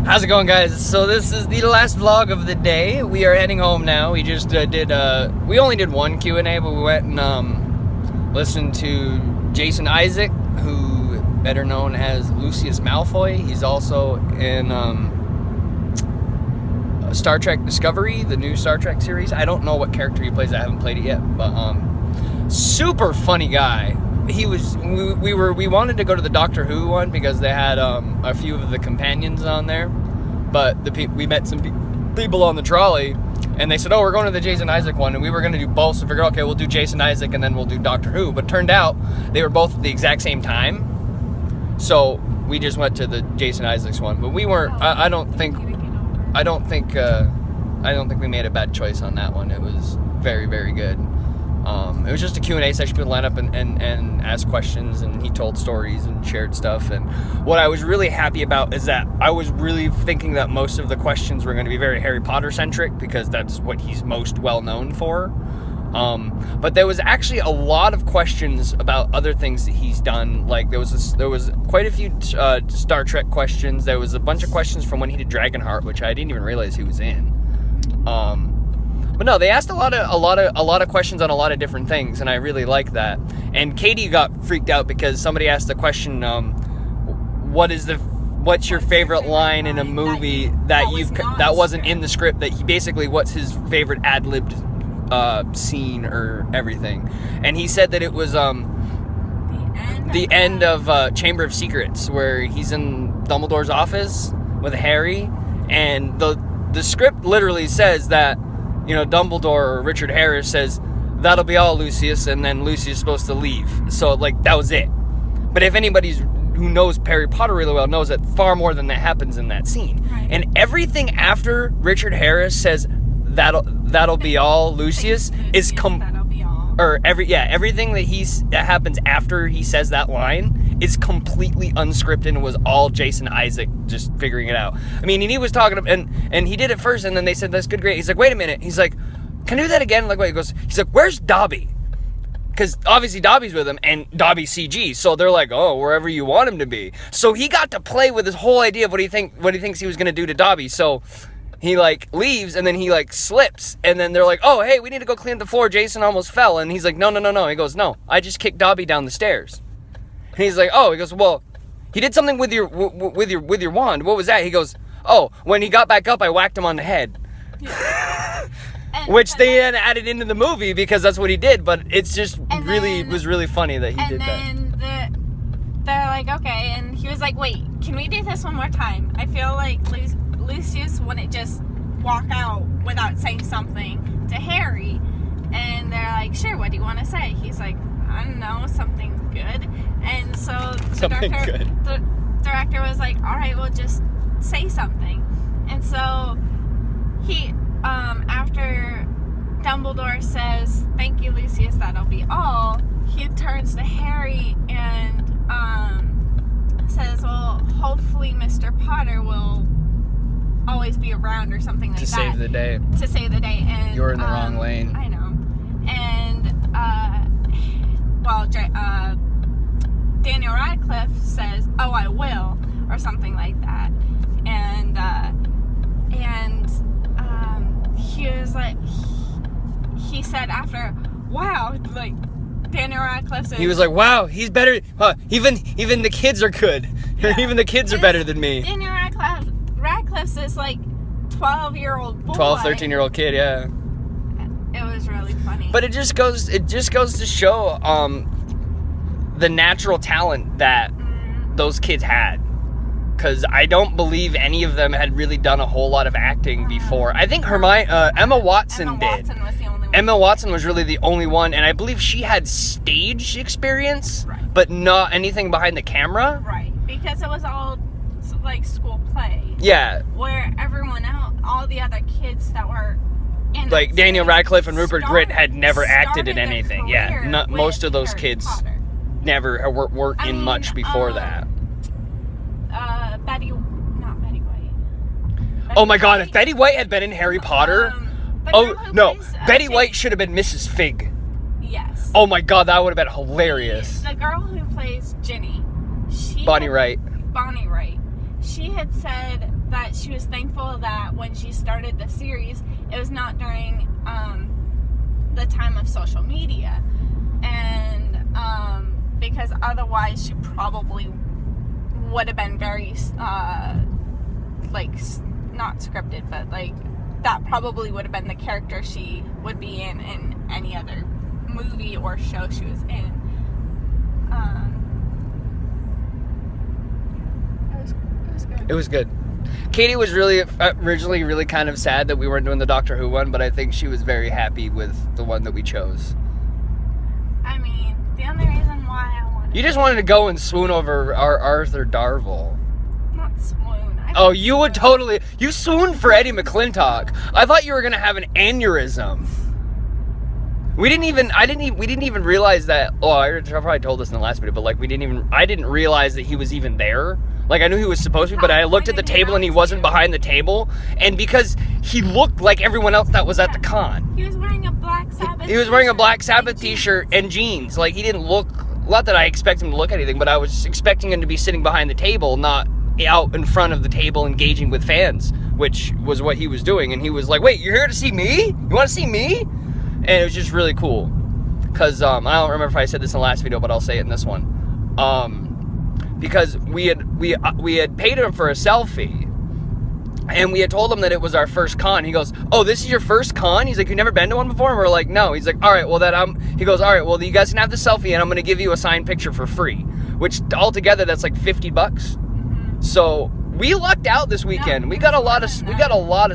How's it going, guys? So this is the last vlog of the day. We are heading home now. We just we only did one Q&A, but we went and listened to Jason Isaac, who better known as Lucius Malfoy. He's also in Star Trek Discovery, the new Star Trek series. I don't know what character he plays. I haven't played it yet, but super funny guy. He was. We wanted to go to the Doctor Who one because they had a few of the companions on there, but we met some people on the trolley, and they said, "Oh, we're going to the Jason Isaac one," and we were going to do both. So we figured, okay, we'll do Jason Isaac and then we'll do Doctor Who. But it turned out they were both at the exact same time, so we just went to the Jason Isaacs one. But we weren't. I don't think we made a bad choice on that one. It was very, very good. It was just a Q&A session. People line up and ask questions, and he told stories and shared stuff. And what I was really happy about is that I was really thinking that most of the questions were going to be very Harry Potter centric, because that's what he's most well known for. But there was actually a lot of questions about other things that he's done. Like there was quite a few Star Trek questions. There was a bunch of questions from when he did Dragonheart, which I didn't even realize he was in. But no, they asked a lot of questions on a lot of different things, and I really like that. And Katie got freaked out because somebody asked the question, what's your favorite line in a movie that wasn't in the script, that he basically, what's his favorite ad-libbed scene or everything? And he said that it was the end of Chamber of Secrets, where he's in Dumbledore's office with Harry, and the script literally says that, you know, Dumbledore or Richard Harris says, "That'll be all, Lucius," and then Lucius is supposed to leave. So, like, that was it. But if anybody who knows Harry Potter really well knows that far more than that happens in that scene. Right. And everything after Richard Harris says, that'll be all, Lucius, is everything that happens after he says that line is completely unscripted and was all Jason Isaac just figuring it out. I mean, and he was talking, and he did it first, and then they said, "That's good, great." He's like, "Wait a minute." He's like, "Can I do that again?" Like, wait, he's like, "Where's Dobby?" Because obviously Dobby's with him, and Dobby's CG, so they're like, "Oh, wherever you want him to be." So he got to play with his whole idea of what he thinks he was gonna do to Dobby. So he like leaves, and then he like slips, and then they're like, "Oh, hey, we need to go clean up the floor. Jason almost fell." And he's like, No. He goes, "No, I just kicked Dobby down the stairs." And he's like, "Oh," he goes, "Well, he did something with your wand. What was that?" He goes, "Oh, when he got back up, I whacked him on the head." Yeah. Which they then added into the movie because that's what he did, but it's just it was really funny that he did that. And then they're like, "Okay," and he was like, "Wait, can we do this one more time? I feel like Lucius wouldn't just walk out without saying something to Harry." And they're like, "Sure, what do you want to say?" He's like, "I don't know, something good." And so the director was like, "All right, well, just say something." And so he, after Dumbledore says, "Thank you, Lucius, that'll be all," he turns to Harry and says, "Well, hopefully Mr. Potter will always be around," or something like that. To save the day. To save the day. And you're in the wrong lane. I know. And, Daniel Radcliffe says, "Oh, I will," or something like that. And he was like, he said after, "Wow," like, Daniel Radcliffe said, he was like, "Wow, he's better. Huh, even the kids are good. Yeah. Even the kids are better than me." Daniel Radcliffe's this, like, 12-year-old boy. 12, 13-year-old kid, yeah. It was really funny. But it just goes to show the natural talent that those kids had. Because I don't believe any of them had really done a whole lot of acting before. I think Emma Watson did. Emma Watson was the only one. Emma Watson was really the only one, and I believe she had stage experience, right, but not anything behind the camera. Right, because it was all like school play. Yeah. Where everyone else, all the other kids that were in, like Daniel Radcliffe and Rupert Grint, had never acted in anything. Yeah, most of those kids never worked in much before that. Not Betty White. Oh my God! If Betty White had been in Harry Potter, Betty White should have been Mrs. Fig. Yes. Oh my God, that would have been hilarious. The girl who plays Ginny, Bonnie Wright. She had said that she was thankful that when she started the series, it was not during the time of social media, and because otherwise she probably would have been very like not scripted, but like that probably would have been the character she would be in any other movie or show she was in. It was good. Katie was really originally really kind of sad that we weren't doing the Doctor Who one, but I think she was very happy with the one that we chose. I mean, the only reason why I wanted... You just wanted to go and swoon over our Arthur Darvill. Not swoon. Oh, you would totally... You swooned for Eddie McClintock. I thought you were going to have an aneurysm. We didn't even realize that... Oh, I probably told this in the last video, but like I didn't realize that he was even there. Like, I knew he was supposed to be, but I looked at the table and he wasn't behind the table. And because he looked like everyone else that was at the con. He was wearing a Black Sabbath He was wearing a Black Sabbath t-shirt and jeans. Like, he didn't look... Not that I expect him to look anything, but I was expecting him to be sitting behind the table, not out in front of the table engaging with fans, which was what he was doing. And he was like, wait, you're here to see me? You want to see me? And it was just really cool. Because, I don't remember if I said this in the last video, but I'll say it in this one. Because we had paid him for a selfie, and we had told him that it was our first con. He goes, oh, this is your first con? He's like, you've never been to one before? And we're like, no. He's like, all right, well, he goes, all right, well, you guys can have the selfie, and I'm going to give you a signed picture for free, which altogether, that's like $50. Mm-hmm. So we lucked out this weekend. No, we got a lot of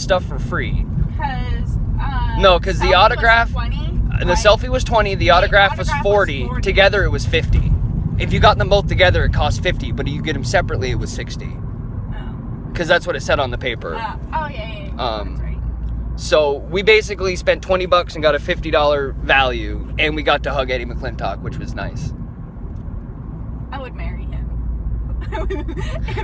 stuff for free. Because the autograph, the selfie was 20, the autograph was 40. Together, it was 50. If you got them both together, it cost 50, but if you get them separately, it was 60. Because that's what it said on the paper. Yeah. That's right. So we basically spent $20 and got a $50 value, and we got to hug Eddie McClintock, which was nice. I would marry him.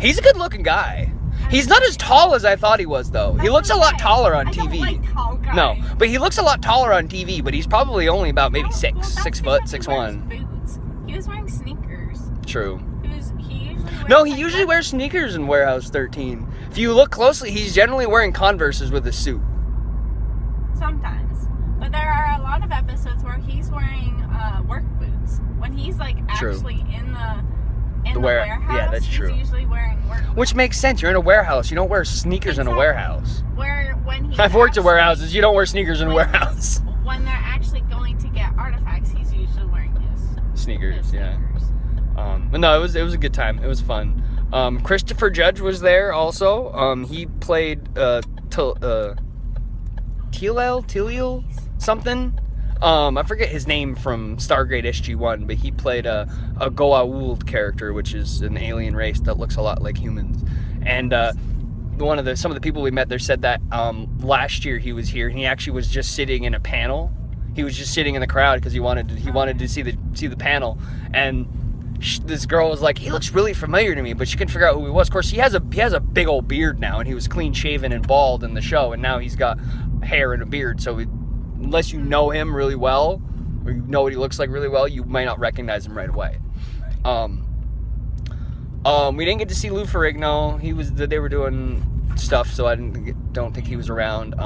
He's a good-looking guy. He's not as tall as I thought he was, though. He looks a lot taller on TV. I don't like tall guys. No, but he looks a lot taller on TV, but he's probably only about maybe 6 foot, 6'1". He was wearing sneakers. True. He usually wears sneakers in Warehouse 13. If you look closely, he's generally wearing Converses with a suit. Sometimes. But there are a lot of episodes where he's wearing work boots. When he's like actually in the warehouse, yeah, that's true. He's usually wearing work boots. Which makes sense. You're in a warehouse. You don't wear sneakers in a warehouse. I've worked at warehouses. You don't wear sneakers in a warehouse. When they're actually going to get artifacts, he's usually wearing his sneakers. Yeah. But no, it was a good time. It was fun. Christopher Judge was there also. He played Tiliel something. I forget his name from Stargate SG-1, but he played a Goa'uld character, which is an alien race that looks a lot like humans. And some of the people we met there said that last year he was here, and he actually was just sitting in a panel. He was just sitting in the crowd because he wanted to see the panel. And this girl was like, he looks really familiar to me, but she couldn't figure out who he was. Of course, he has a big old beard now, and he was clean shaven and bald in the show, and now he's got hair and a beard. So unless you know him really well, or you know what he looks like really well, you might not recognize him right away. We didn't get to see Lou Ferrigno. They were doing stuff, so I don't think he was around.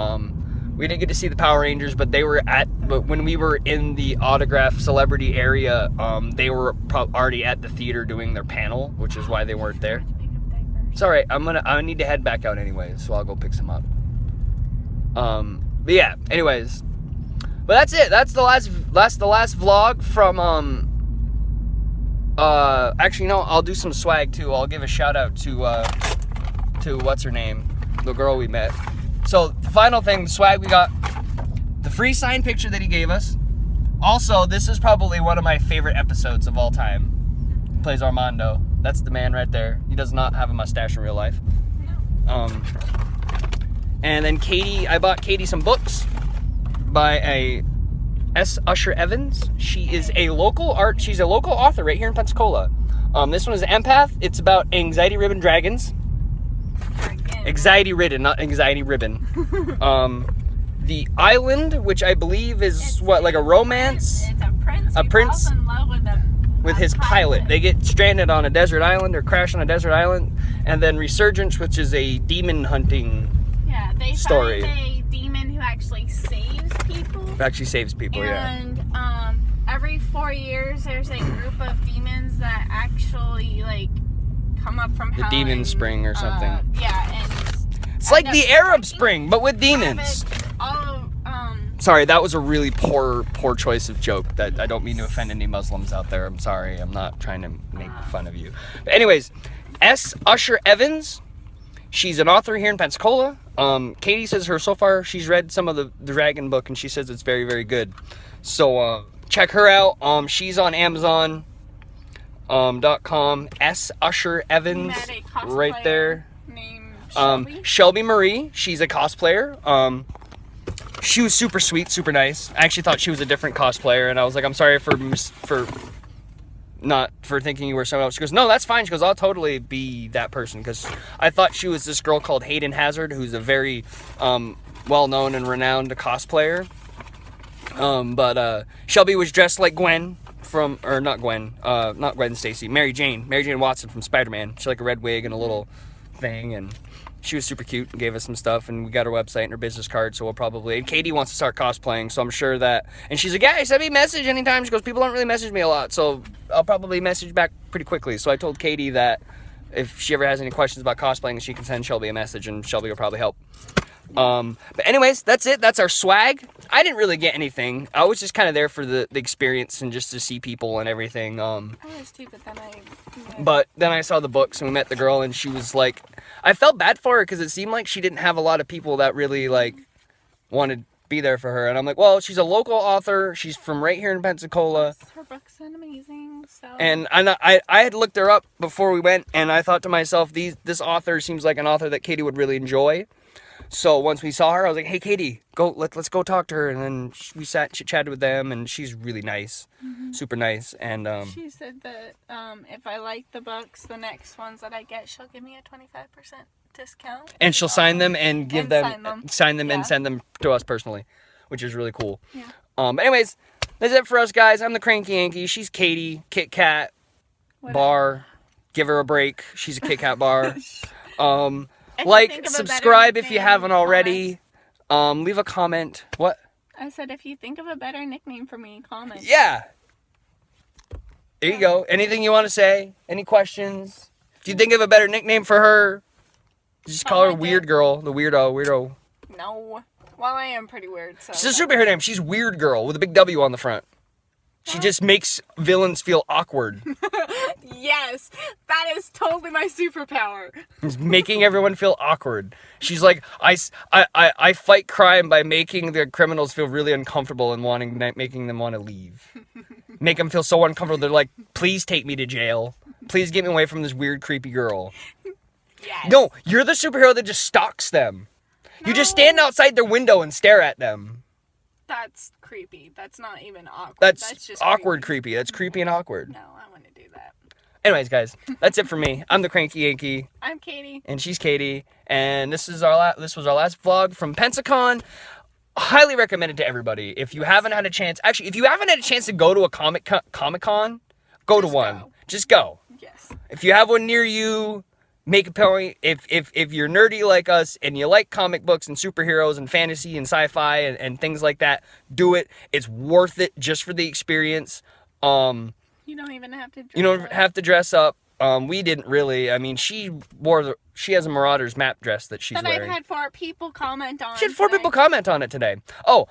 We didn't get to see the Power Rangers, but when we were in the autograph celebrity area, they were already at the theater doing their panel, which is why they weren't there. It's all right. I need to head back out anyway, so I'll go pick some up. But yeah. Anyways, but that's it. That's the last vlog from Actually, no. I'll do some swag too. I'll give a shout out to what's her name, the girl we met. So the final thing, the swag we got, the free signed picture that he gave us. Also, this is probably one of my favorite episodes of all time. He plays Armando. That's the man right there. He does not have a mustache in real life. And then Katie, I bought Katie some books by a S. Usher Evans. She's a local author right here in Pensacola. This one is Empath. It's about anxiety-ridden dragons. Anxiety-ridden, not anxiety-ribbon. The Island, which I believe is like a romance. It's a prince. A prince falls in love with his pilot. They get stranded on a desert island or crash on a desert island, And then Resurgence, which is a demon hunting they story. find a demon who actually saves people. Actually saves people, and, every 4 years, there's a group of demons that actually, like, come up from The hell. Demon Spring or something. And it's like the Arab Spring, but with demons. Sorry, that was a really poor choice of joke. That I don't mean to offend any Muslims out there. I'm sorry. I'm not trying to make fun of you. But anyways, S. Usher Evans. She's an author here in Pensacola. Katie says so far she's read some of the Dragon book and she says it's very, very good. So check her out. She's on Amazon.com. S. Usher Evans, right there. Named Shelby. Shelby Marie. She's a cosplayer. She was super sweet, super nice. I actually thought she was a different cosplayer, and I was like, I'm sorry for thinking you were someone else. She goes, no, that's fine. She goes, I'll totally be that person, because I thought she was this girl called Hayden Hazard, who's a very well-known and renowned cosplayer. But Shelby was dressed like Gwen not Gwen Stacy, Mary Jane Watson from Spider-Man. She had like a red wig and a little thing, and she was super cute and gave us some stuff, and we got her website and her business card, so we'll probably... And Katie wants to start cosplaying, so I'm sure that... And she's like, yeah, send me a message anytime. She goes, people don't really message me a lot, so I'll probably message back pretty quickly. So I told Katie that if she ever has any questions about cosplaying, she can send Shelby a message, and Shelby will probably help. But anyways, that's it. That's our swag. I didn't really get anything. I was just kind of there for the experience and just to see people and everything. I was too, but then I saw the books and we met the girl, and she was like... I felt bad for her because it seemed like she didn't have a lot of people that really, like, wanted to be there for her. And I'm like, well, she's a local author. She's from right here in Pensacola. Her books are amazing. So. And I had looked her up before we went, and I thought to myself, this author seems like an author that Katie would really enjoy. So once we saw her, I was like, hey, Katie, let's go talk to her. And then we chatted with them, and she's really nice, super nice. And she said that if I like the books, the next ones that I get, she'll give me a 25% discount. And she'll sign them and sign them yeah. and send them to us personally, which is really cool. Yeah. But anyways, that's it for us, guys. I'm the Cranky Yankee. She's Katie, Kit Kat, bar. Give her a break. She's a Kit Kat bar. Like, subscribe if you haven't already. Leave a comment. What? I said, if you think of a better nickname for me, comment. Yeah. There you go. Anything you want to say? Any questions? If you think of a better nickname for her, just call her Weird Girl. The weirdo. No. Well, I am pretty weird, so... She's a superhero name. She's Weird Girl with a big W on the front. She just makes villains feel awkward. Yes, that is totally my superpower. It's making everyone feel awkward. She's like, I fight crime by making the criminals feel really uncomfortable and making them want to leave. Make them feel so uncomfortable. They're like, please take me to jail. Please get me away from this weird, creepy girl. Yes. No, you're the superhero that just stalks them. No. You just stand outside their window and stare at them. That's creepy. That's not even awkward. That's just awkward creepy. That's creepy and awkward. No, I want to do that. Anyways, guys, that's it for me. I'm the Cranky Yankee. I'm Katie. And she's Katie. And this was our last vlog from Pensacon. Highly recommended to everybody. If you haven't had a chance, actually, if you haven't had a chance to go to a Comic-Con, go to one. Just go. Yes. If you have one near you, make a point. If you're nerdy like us and you like comic books and superheroes and fantasy and sci-fi and things like that, do it. It's worth it just for the experience. You don't even have to dress up. You don't have to dress up. We didn't really. I mean, she has a Marauders map dress that she's wearing. I've had 4 people comment on. She had 4 people comment on it today. Oh,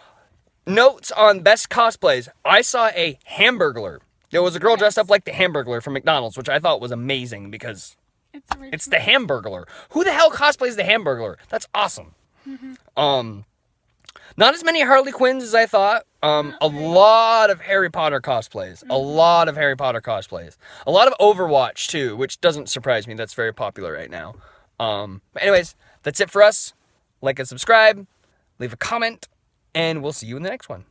notes on best cosplays. I saw a Hamburglar. There was a girl dressed up like the Hamburglar from McDonald's, which I thought was amazing because it's the Hamburglar. Who the hell cosplays the Hamburglar? That's awesome. Not as many Harley Quinns as I thought. A lot of Harry Potter cosplays. A lot of Harry Potter cosplays. A lot of Overwatch, too, which doesn't surprise me. That's very popular right now. But anyways, that's it for us. Like and subscribe. Leave a comment. And we'll see you in the next one.